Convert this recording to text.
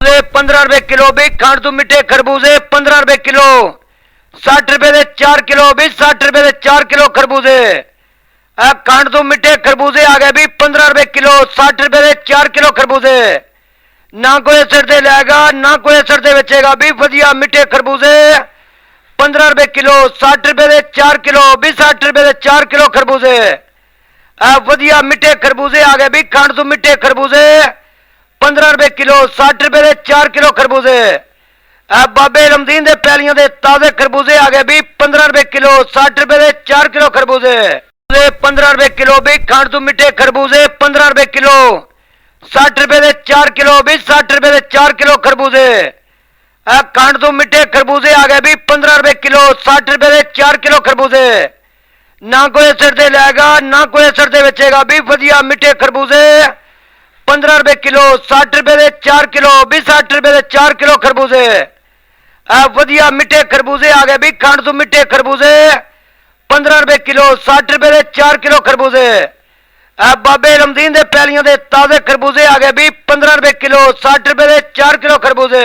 15 रुपए किलो भी खाण तू मिठे खरबूजे 15 रुपए किलो 60 रुपए दे 4 किलो भी 60 रुपए दे 4 किलो खरबूजे खाण तू मिठे खरबूजे आ गए भी 15 रुपए किलो 60 रुपए दे 4 किलो खरबूजे ना कोई असर दे लेगा ना कोई असर दे बेचेगा भी वधिया मिठे खरबूजे 15 रुपए किलो 60 रुपए दे 4 किलो भी 60 रुपए दे 4 किलो खरबूजे वधिया मिठे खरबूजे आ गए भी खाण तू मिठे खरबूजे 15 रुपए किलो 60 रुपए दे 4 किलो खरबूजे बाबे रमदीन दे पैलियां दे ताजे खरबूजे आ गए भी 15 रुपए किलो 60 रुपए दे 4 किलो खरबूजे 15 रुपए किलो भी खाण तू मिठे खरबूजे 15 रुपए किलो 60 रुपए दे 4 किलो भी 60 रुपए दे 4 किलो खरबूजे खाण तू मिठे खरबूजे आ गए भी 15 रुपए किलो 60 रुपए दे 4 किलो खरबूजे ना कोई असर दे लेगा ना कोई असर दे बेचेगा भी वधिया मिठे खरबूजे 15 रुपए किलो 60 रुपए दे 4 किलो भी 60 रुपए दे 4 किलो खरबूजे वधिया मिठे खरबूजे आ गए भी खाण तू मिठे खरबूजे 15 रुपए किलो 60 रुपए दे 4 किलो खरबूजे बाबे रमदीन दे पैलियां दे ताजे खरबूजे आ गए भी 15 रुपए किलो 60 रुपए दे 4 किलो खरबूजे